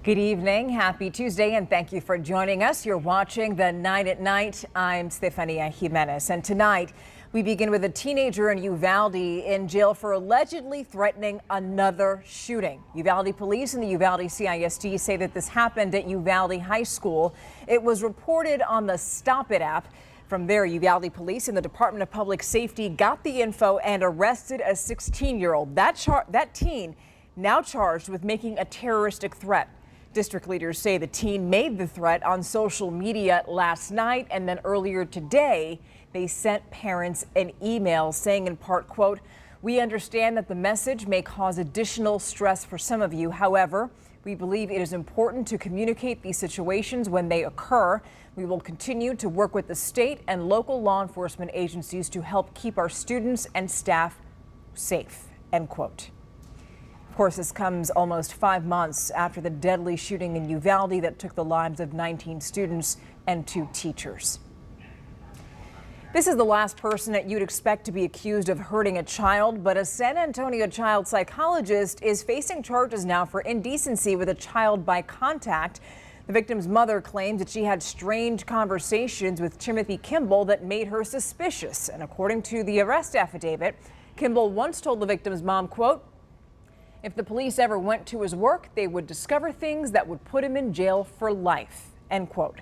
Good evening. Happy Tuesday, and thank you for joining us. You're watching the 9 at Night. I'm Stephania Jimenez, and tonight we begin with a teenager in Uvalde in jail for allegedly threatening another shooting. Uvalde police and the Uvalde CISD say that this happened at Uvalde High School. It was reported on the Stop It app. From there, Uvalde police and the Department of Public Safety got the info and arrested a 16-year-old. That teen now charged with making a terroristic threat. District leaders say the teen made the threat on social media last night, and then earlier today, they sent parents an email saying in part, quote, "We understand that the message may cause additional stress for some of you. However, we believe it is important to communicate these situations when they occur. We will continue to work with the state and local law enforcement agencies to help keep our students and staff safe," end quote. Of course, this comes almost 5 months after the deadly shooting in Uvalde that took the lives of 19 students and 2 teachers. This is the last person that you'd expect to be accused of hurting a child, but a San Antonio child psychologist is facing charges now for indecency with a child by contact. The victim's mother claims that she had strange conversations with Timothy Kimball that made her suspicious. And according to the arrest affidavit, Kimball once told the victim's mom, quote, "If the police ever went to his work, they would discover things that would put him in jail for life," end quote.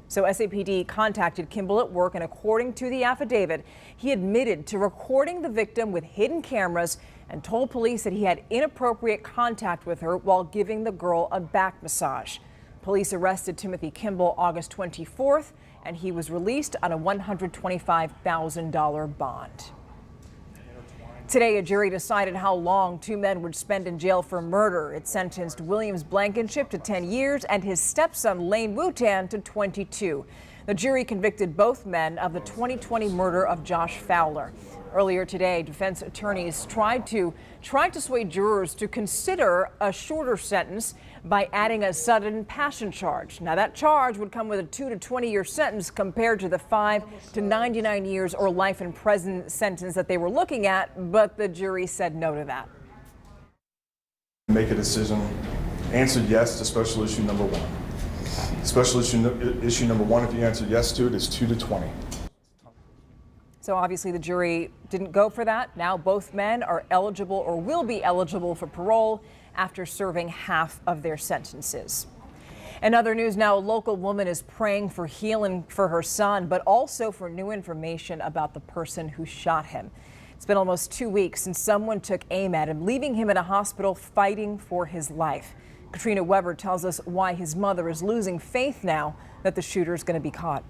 So SAPD contacted Kimball at work, and according to the affidavit, he admitted to recording the victim with hidden cameras and told police that he had inappropriate contact with her while giving the girl a back massage. Police arrested Timothy Kimball August 24th, and he was released on a $125,000 bond. Today, a jury decided how long 2 men would spend in jail for murder. It sentenced Williams Blankenship to 10 years and his stepson Lane Wutan to 22. The jury convicted both men of the 2020 murder of Josh Fowler. Earlier today, defense attorneys tried to sway jurors to consider a shorter sentence by adding a sudden passion charge. Now, that charge would come with a 2 to 20-year sentence compared to the 5 to 99 years or life in prison sentence that they were looking at, but the jury said no to that. Make a decision. Answer yes to special issue number 1. Special issue number 1, if you answer yes to it, is 2 to 20. So obviously the jury didn't go for that. Now both men are eligible or will be eligible for parole after serving half of their sentences. In other news now, a local woman is praying for healing for her son, but also for new information about the person who shot him. It's been almost 2 weeks since someone took aim at him, leaving him in a hospital fighting for his life. Katrina Weber tells us why his mother is losing faith now that the shooter is going to be caught.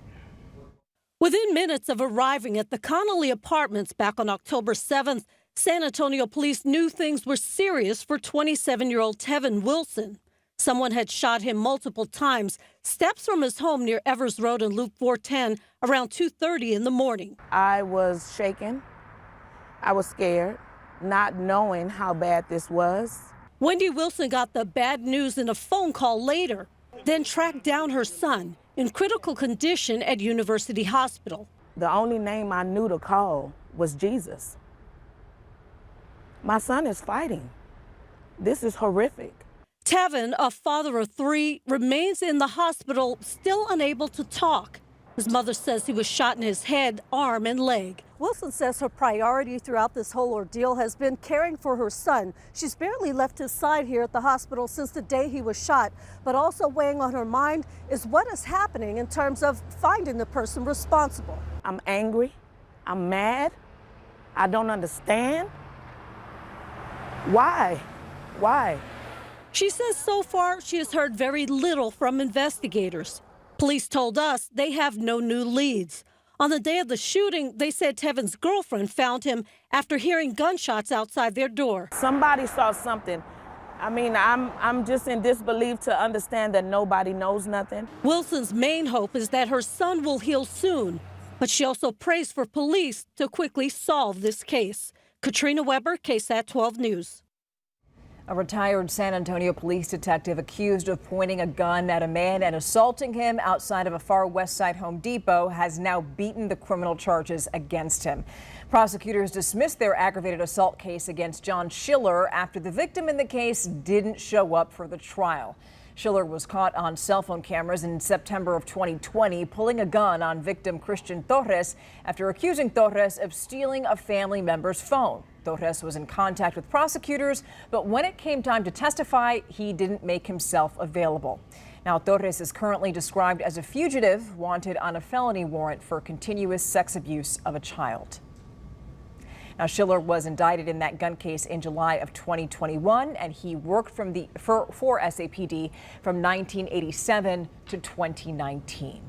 Within minutes of arriving at the Connolly Apartments back on October 7th, San Antonio police knew things were serious for 27-year-old Tevin Wilson. Someone had shot him multiple times, steps from his home near Evers Road and Loop 410 around 2:30 in the morning. I was shaken. I was scared, not knowing how bad this was. Wendy Wilson got the bad news in a phone call later, then tracked down her son in critical condition at University Hospital. The only name I knew to call was Jesus. My son is fighting. This is horrific. Tevin, a father of 3, remains in the hospital, still unable to talk. His mother says he was shot in his head, arm, and leg. Wilson says her priority throughout this whole ordeal has been caring for her son. She's barely left his side here at the hospital since the day he was shot, but also weighing on her mind is what is happening in terms of finding the person responsible. I'm angry. I'm mad. I don't understand. Why? Why? She says so far she has heard very little from investigators. Police told us they have no new leads. On the day of the shooting, they said Tevin's girlfriend found him after hearing gunshots outside their door. Somebody saw something. I mean, I'm just in disbelief to understand that nobody knows nothing. Wilson's main hope is that her son will heal soon, but she also prays for police to quickly solve this case. Katrina Weber, KSAT 12 News. A retired San Antonio police detective accused of pointing a gun at a man and assaulting him outside of a far west side Home Depot has now beaten the criminal charges against him. Prosecutors dismissed their aggravated assault case against John Schiller after the victim in the case didn't show up for the trial. Schiller was caught on cell phone cameras in September of 2020 pulling a gun on victim Christian Torres after accusing Torres of stealing a family member's phone. Torres was in contact with prosecutors, but when it came time to testify, he didn't make himself available. Now, Torres is currently described as a fugitive wanted on a felony warrant for continuous sex abuse of a child. Now, Schiller was indicted in that gun case in July of 2021, and he worked for SAPD from 1987 to 2019.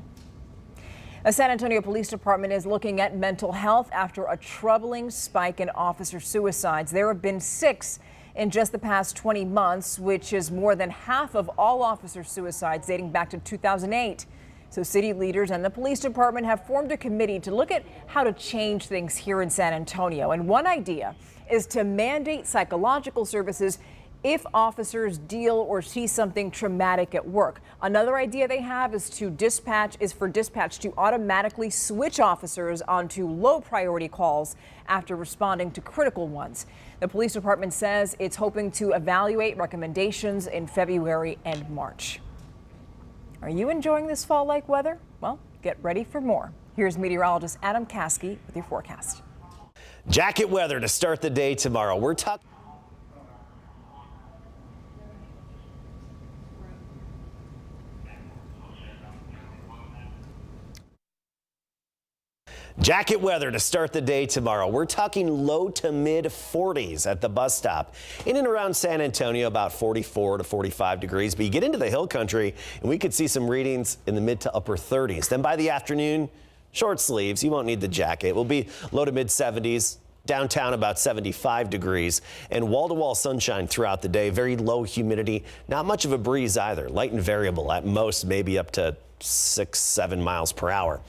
The San Antonio Police Department is looking at mental health after a troubling spike in officer suicides. There have been 6 in just the past 20 months, which is more than half of all officer suicides dating back to 2008. So city leaders and the police department have formed a committee to look at how to change things here in San Antonio. And one idea is to mandate psychological services if officers deal or see something traumatic at work. Another idea they have is for dispatch to automatically switch officers onto low priority calls after responding to critical ones. The police department says it's hoping to evaluate recommendations in February and March. Are you enjoying this fall-like weather? Well, get ready for more. Here's meteorologist Adam Caskey with your forecast. Jacket weather to start the day tomorrow. We're talking Jacket weather to start the day tomorrow. We're talking low to mid 40s at the bus stop. In and around San Antonio, about 44 to 45 degrees. But you get into the hill country and we could see some readings in the mid to upper 30s. Then by the afternoon, short sleeves. You won't need the jacket. It will be low to mid 70s. Downtown about 75 degrees and wall-to-wall sunshine throughout the day. Very low humidity. Not much of a breeze either. Light and variable at most, maybe up to 6-7 miles per hour.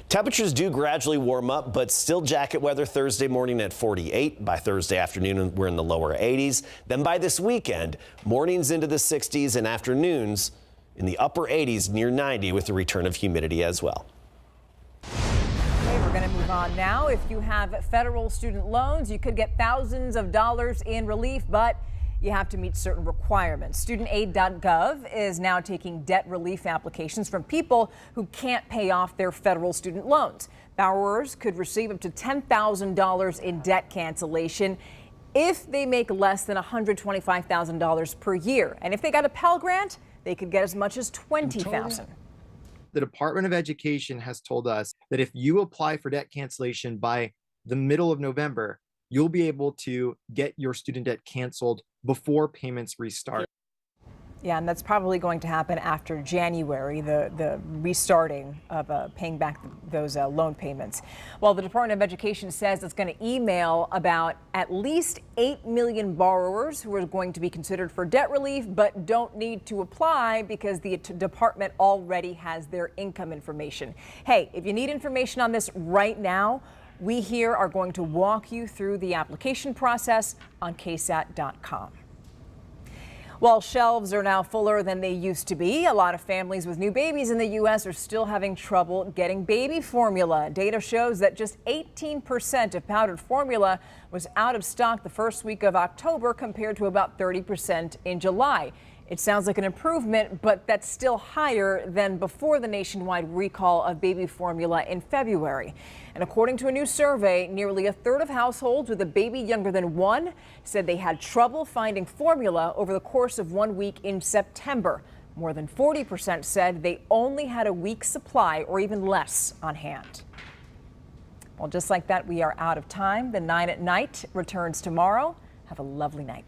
Temperatures do gradually warm up, but still jacket weather Thursday morning at 48. By Thursday afternoon, we're in the lower 80s. Then by this weekend, mornings into the 60s and afternoons in the upper 80s near 90 with the return of humidity as well. Okay, we're going to move on now. If you have federal student loans, you could get thousands of dollars in relief, but you have to meet certain requirements. StudentAid.gov is now taking debt relief applications from people who can't pay off their federal student loans. Borrowers could receive up to $10,000 in debt cancellation if they make less than $125,000 per year. And if they got a Pell Grant, they could get as much as $20,000. The Department of Education has told us that if you apply for debt cancellation by the middle of November, you'll be able to get your student debt canceled before payments restart. Yeah, and that's probably going to happen after January, the restarting of paying back those loan payments. Well, the Department of Education says it's going to email about at least 8 million borrowers who are going to be considered for debt relief, but don't need to apply because the department already has their income information. Hey, if you need information on this right now, we here are going to walk you through the application process on KSAT.com. While shelves are now fuller than they used to be, a lot of families with new babies in the U.S. are still having trouble getting baby formula. Data shows that just 18% of powdered formula was out of stock the first week of October compared to about 30% in July. It sounds like an improvement, but that's still higher than before the nationwide recall of baby formula in February. And according to a new survey, nearly a third of households with a baby younger than 1 said they had trouble finding formula over the course of 1 week in September. More than 40% said they only had a week's supply or even less on hand. Well, just like that, we are out of time. The 9 at Night returns tomorrow. Have a lovely night.